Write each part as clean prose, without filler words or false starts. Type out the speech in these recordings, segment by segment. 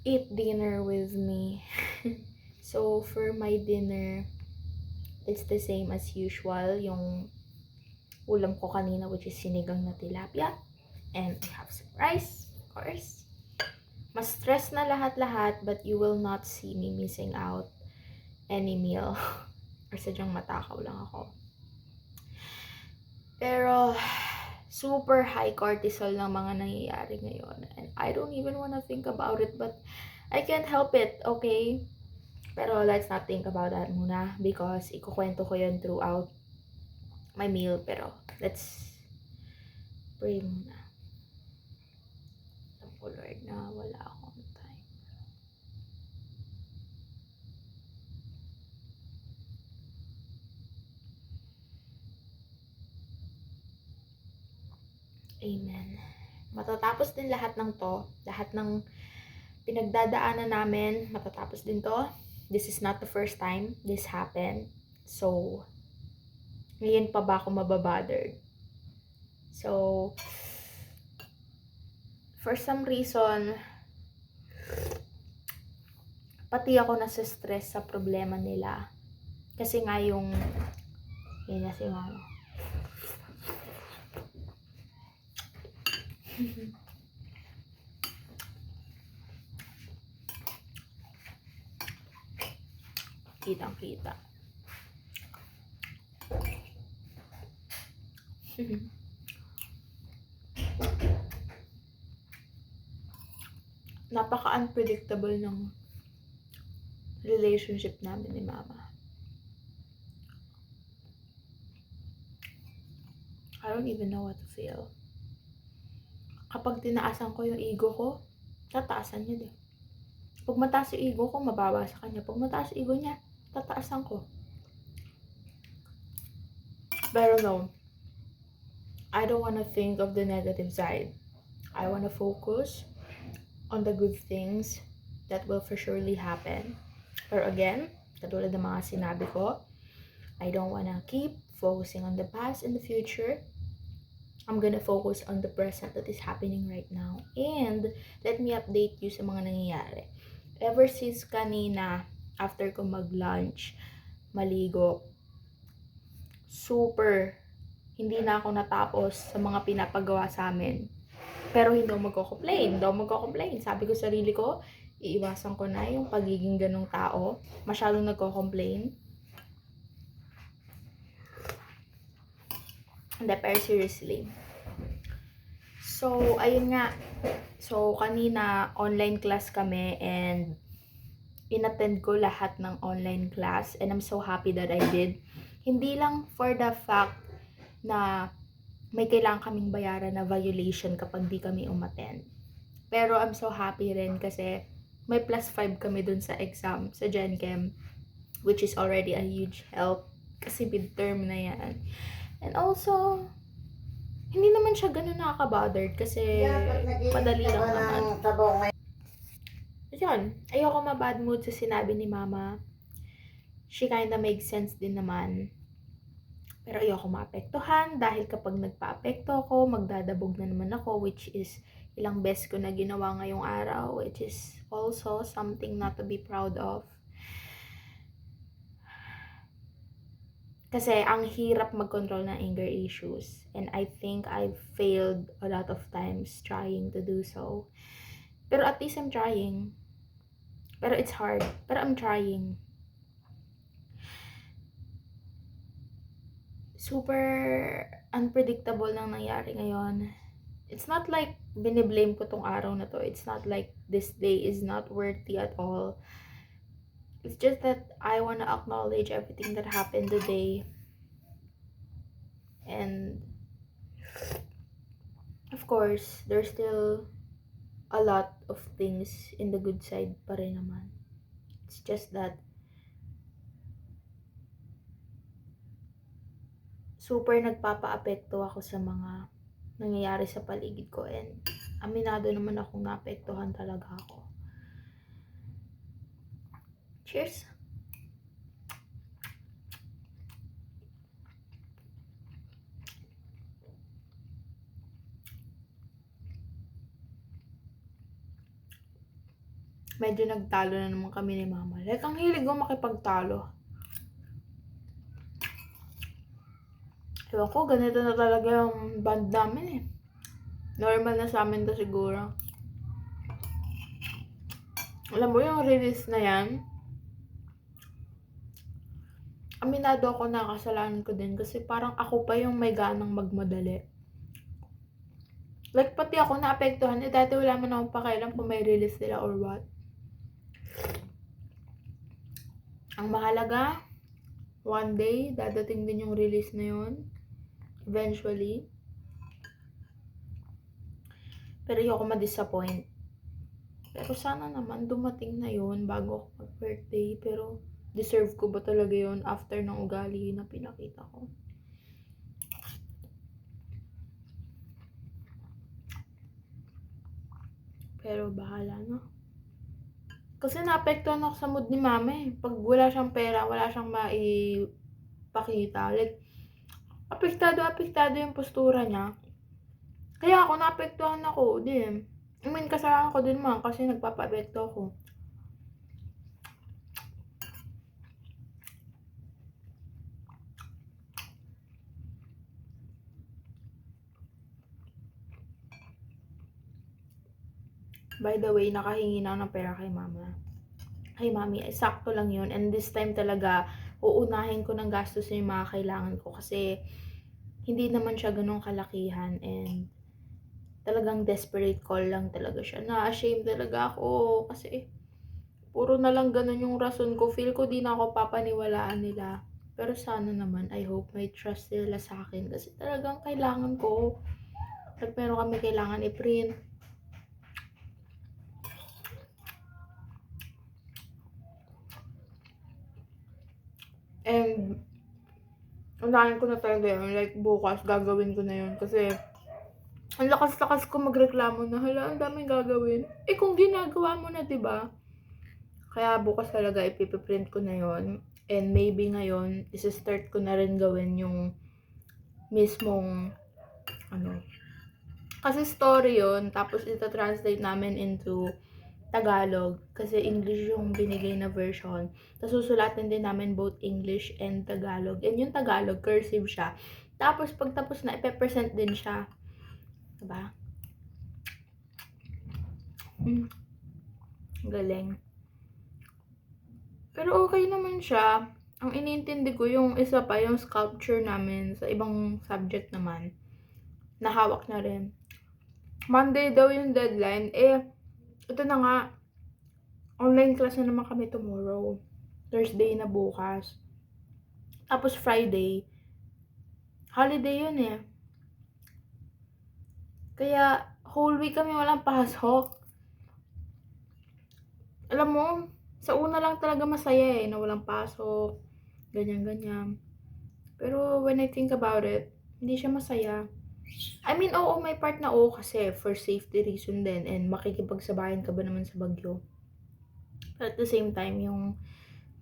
eat dinner with me. So, for my dinner, it's the same as usual. Yung ulam ko kanina, which is sinigang na tilapia. And I have some rice, of course. Mas stress na lahat-lahat, but you will not see me missing out any meal. Or sadyang matakaw lang ako. Pero, super high cortisol ng mga nangyayari ngayon. And I don't even wanna think about it, but I can't help it, okay? Pero let's not think about that muna because ikukwento ko yun throughout my meal. Pero let's pray muna. Alam ko, Lord, na wala akong time. Amen. Matatapos din lahat ng to. Lahat ng pinagdadaanan namin, matatapos din to. This is not the first time this happened. So, ngayon pa ba ako mababothered? So, for some reason, pati ako nasa stress sa problema nila. Kasi nga yung, yun na si mama. Kitang-kita. Napaka-unpredictable ng relationship namin ni mama. I don't even know what to feel. Kapag tinaasan ko yung ego ko, tataasan niya din. Pag mataas yung ego ko, mababa sa kanya. Pag mataas yung ego niya, tataasan ko. Pero no, I don't wanna think of the negative side. I wanna focus on the good things that will for surely happen. Pero again, katulad ng mga sinabi ko, I don't wanna keep focusing on the past and the future. I'm gonna focus on the present that is happening right now. And let me update you sa mga nangyayari. Ever since kanina, after ko mag-lunch, maligo, super, hindi na ako natapos sa mga pinapagawa sa amin. Pero hindi ako magko-complain. Sabi ko sa sarili ko, iiwasan ko na yung pagiging ganong tao. Masyadong nagko-complain. Hindi, pero seriously. So, ayun nga. So, kanina, online class kami and inattend ko lahat ng online class and I'm so happy that I did. Hindi lang for the fact na may kailangan kaming bayaran na violation kapag di kami umattend. Pero I'm so happy rin kasi may plus 5 kami dun sa exam, sa Gen Chem, which is already a huge help kasi midterm na yan. And also, hindi naman siya ganun nakaka-bothered kasi madali lang naman. Yun, ayoko ma-bad mood sa sinabi ni mama. She kinda makes sense din naman. Pero ayoko maapektuhan dahil kapag nagpa-apekto ako, magdadabog na naman ako, which is ilang beses ko na ginawa ngayong araw, which is also something not to be proud of. Kasi ang hirap mag-control ng anger issues. And I think I've failed a lot of times trying to do so. Pero at least I'm trying. Pero it's hard. Pero I'm trying. Super unpredictable nang nangyari ngayon. It's not like biniblame ko tong araw na to. It's not like this day is not worthy at all. It's just that I want to acknowledge everything that happened today. And of course, there's still a lot of things in the good side pa rin naman. It's just that super nagpapa-apekto ako sa mga nangyayari sa paligid ko and aminado naman akong naapektuhan talaga ako. Cheers! medyo nagtalo na naman kami ni mama. Like, ang hilig ko makipagtalo. Ewan ko, ganito na talaga yung band namin eh. Normal na sa amin to siguro. Alam mo yung release na yan, aminado ako na kasalanan ko din kasi parang ako pa yung may ganang magmadali. Like, pati ako naapektuhan eh. Dati wala man akong pakialam kung may release nila or what. Ang mahalaga, one day, dadating din yung release na yun. Eventually. Pero ayoko ma-disappoint. Pero sana naman dumating na yun bago ako mag-birthday. Pero deserve ko ba talaga yun after ng ugali na pinakita ko? Pero bahala na. Kasi naapektuhan ako sa mood ni mama eh. Pag wala siyang pera, wala siyang maipakita. Like, apektado yung postura niya. Kaya ako naapektuhan ako din. I mean, kasalanan ko din man kasi nagpapa-apekto ako. By the way, nakahingi na ako ng pera kay mama. Kay mami, sakto lang yun. And this time talaga, uunahin ko ng gastos yung mga kailangan ko. Kasi, hindi naman siya ganun kalakihan. And, talagang desperate call lang talaga siya. Na-ashamed talaga ako. Kasi, puro na lang ganun yung rason ko. Feel ko di na ako papaniwalaan nila. Pero sana naman, I hope may trust nila sa akin. Kasi talagang kailangan ko. Pag meron kami kailangan i-print, and unahin ko na talaga yun. Like, bukas, gagawin ko na yun. Kasi, ang lakas-lakas ko magreklamo na, hala, ang daming gagawin. Eh, kung ginagawa mo na, diba? Kaya bukas talaga, ipiprint ko na yun. And maybe ngayon, isa-start ko na rin gawin yung mismong, kasi story yun. Tapos, ita-translate namin into Tagalog. Kasi English yung binigay na version. Tapos susulatin din namin both English and Tagalog. And yung Tagalog, cursive siya. Tapos pagtapos na, ipe-present din siya. Diba? Galing. Pero okay naman siya. Ang iniintindi ko yung isa pa, yung sculpture namin sa ibang subject naman. Nahawak na rin. Monday daw yung deadline. Eh, ito na nga. Online class na naman kami tomorrow. Thursday na bukas. Tapos Friday, holiday yun eh. Kaya, whole week kami walang pasok. Alam mo, sa una lang talaga masaya eh, na walang pasok. Ganyan-ganyan. Pero when I think about it, hindi siya masaya. I mean, oo, may part na oo kasi for safety reason din. And makikipagsabayan ka ba naman sa bagyo. But at the same time, yung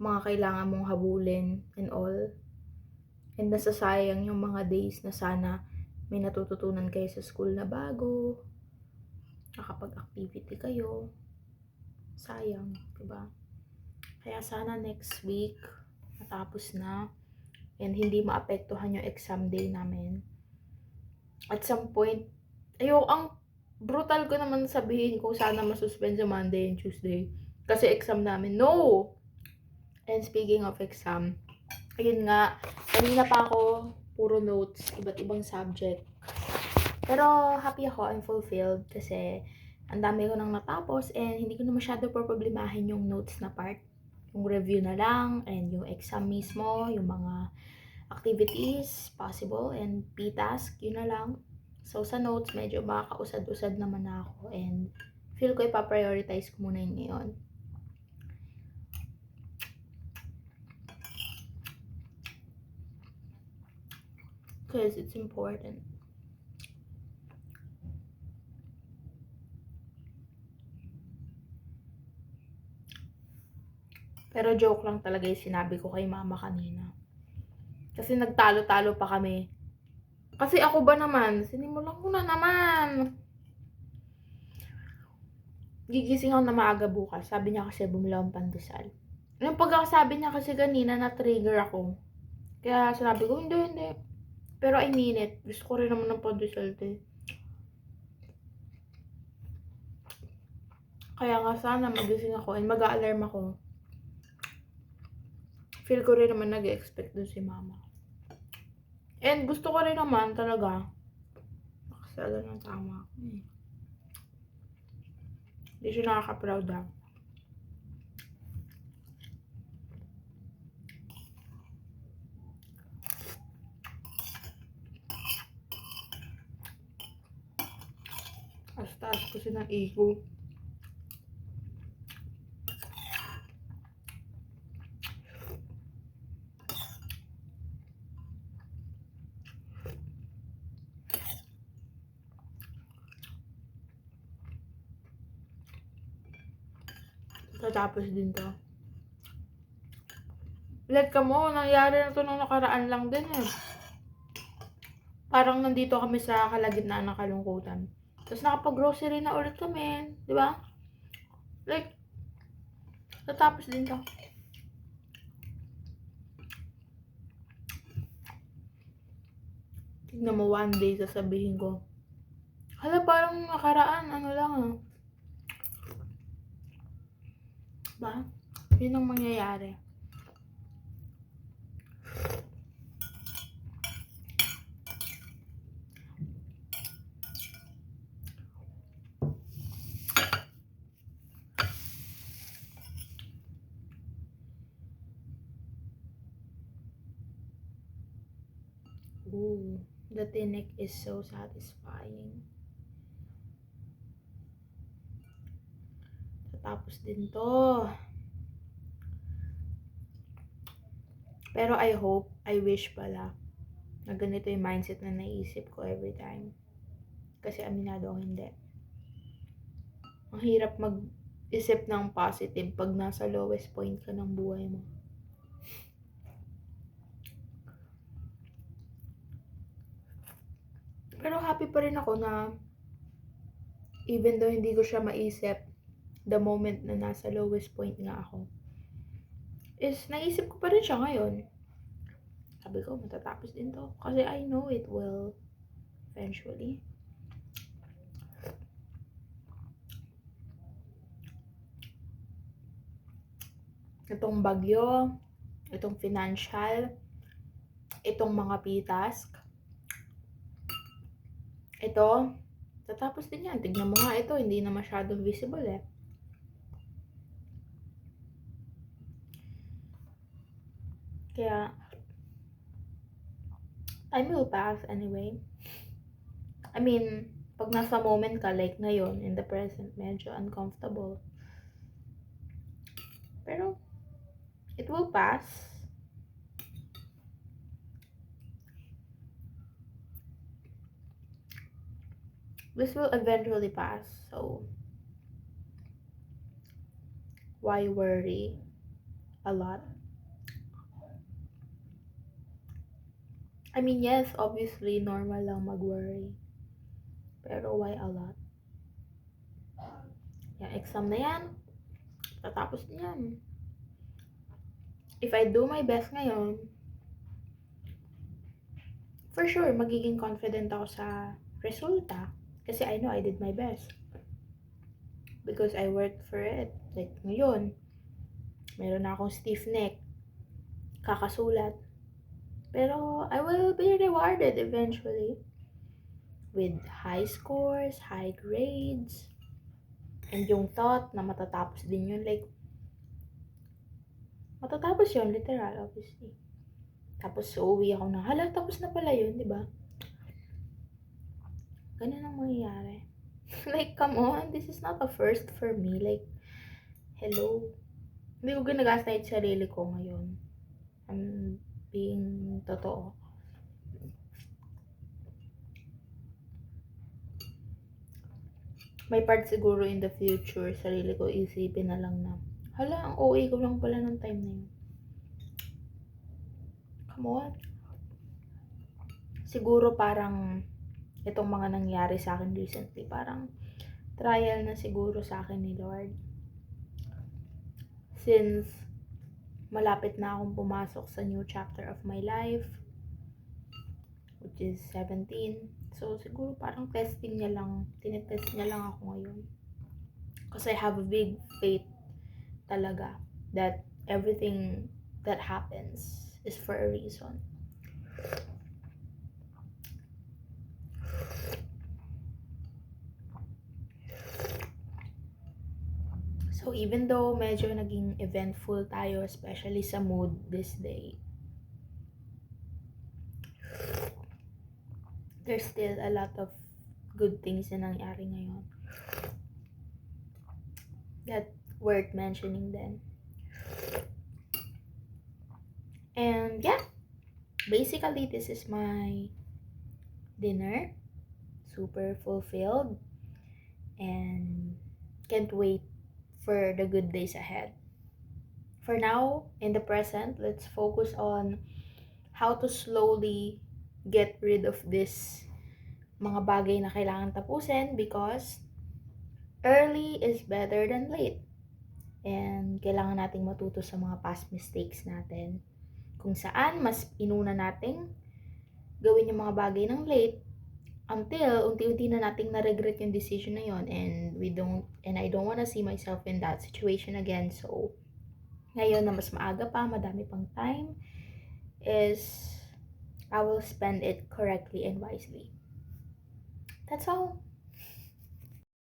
mga kailangan mong habulin and all. And nasasayang yung mga days na sana may natututunan kayo sa school na bago. Nakapag-activity kayo. Sayang, diba? Kaya sana next week, matapos na. And hindi maapektuhan yung exam day namin. At some point, ang brutal ko naman sabihin kung sana masuspend sa Monday and Tuesday. Kasi exam namin. No! And speaking of exam, ayun nga, kanina pa ako, puro notes, iba't ibang subject. Pero happy ako, I'm fulfilled kasi ang dami ko nang natapos and hindi ko na masyado problemahin yung notes na part. Yung review na lang and yung exam mismo, yung mga activities possible and P-task, yun na lang. So sa notes, medyo makakausad-usad naman ako and feel ko ipaprioritize ko muna yun ngayon. Because it's important. Pero joke lang talaga yung sinabi ko kay mama kanina. Kasi nagtalo-talo pa kami. Kasi ako ba naman, sinimulan ko na naman. gigising ako na maaga bukas. Sabi niya kasi bumili akong pandesal. Yung pagkakasabi niya kasi kanina na-trigger ako. Kaya sabi ko, hindi. Pero I mean it. Gusto ko rin naman ng pandesal, te. Kaya nga sana magising ako and mag-a-alarm ako. Feel ko rin naman nag-expect dun si mama. And gusto ko rin naman talaga. Nakasala ng tama ako eh. Hindi siya nakaka-proud ah. Taas kasi ng ego. Tatapos din to. Let ka mo, nangyari na to nung nakaraan lang din eh. Parang nandito kami sa kalagitnaan ng kalungkutan. Tapos nakapag-grocery na ulit kami. Di ba? Like, tatapos din to. Tignan mo, one day sasabihin ko, hala, parang nakaraan, ano lang ah. Diba? Yun ang mangyayari. Ooh, the tinik is so satisfying. Tapos din to. Pero I hope, I wish pala, na ganito yung mindset na naisip ko every time. Kasi aminado ako hindi. Ang hirap mag-isip ng positive pag nasa lowest point ka ng buhay mo. Pero happy pa rin ako na even though hindi ko siya maisip the moment na nasa lowest point nga ako, is naisip ko pa rin siya ngayon. Sabi ko, matatapos din to. Kasi I know it will eventually. Itong bagyo, itong financial, itong mga P-task, ito, tatapos din yan. Tignan mo nga ito, hindi na masyadong visible eh. Kaya, time will pass anyway. I mean, pag nasa moment ka, like ngayon, in the present, medyo uncomfortable. Pero, it will pass. This will eventually pass, so why worry a lot? I mean, yes, obviously, normal lang mag-worry. Pero why a lot? Yung exam na yan, tatapos din yan. If I do my best ngayon, for sure, magiging confident ako sa resulta. Kasi I know I did my best. Because I worked for it. Like, ngayon, meron na akong stiff neck, kakasulat. Pero, I will be rewarded eventually. With high scores, high grades, and yung thought na matatapos din yun. Like, matatapos yun, literal, obviously. Tapos, uuwi ako na, hala, tapos na pala yun, di ba? Ganun ang mangyayari. Like, come on, this is not a first for me. Like, hello. Hindi ko ginagaslight sarili ko ngayon. I'm being totoo. May part siguro in the future, sarili ko isipin na lang na, hala, ang OA ko lang pala ng time na yun. Come on. Siguro parang itong mga nangyari sa akin recently, parang trial na siguro sa akin ni Lord. Since malapit na akong pumasok sa new chapter of my life, which is 17. So, siguro parang testing niya lang, tinetest niya lang ako ngayon. Because I have a big faith talaga that everything that happens is for a reason. So, even though medyo naging eventful tayo, especially sa mood this day, there's still a lot of good things na nangyari ngayon that worth mentioning then. And yeah, basically this is my dinner. Super fulfilled and can't wait for the good days ahead. For now, in the present, let's focus on how to slowly get rid of this mga bagay na kailangan tapusin, because early is better than late. And kailangan nating matuto sa mga past mistakes natin. Kung saan mas inuna nating gawin yung mga bagay ng late until unti-unti na nating na-regret yung decision na yon, and I don't wanna see myself in that situation again. So, ngayon na mas maaga pa, madami pang time, is I will spend it correctly and wisely. That's all.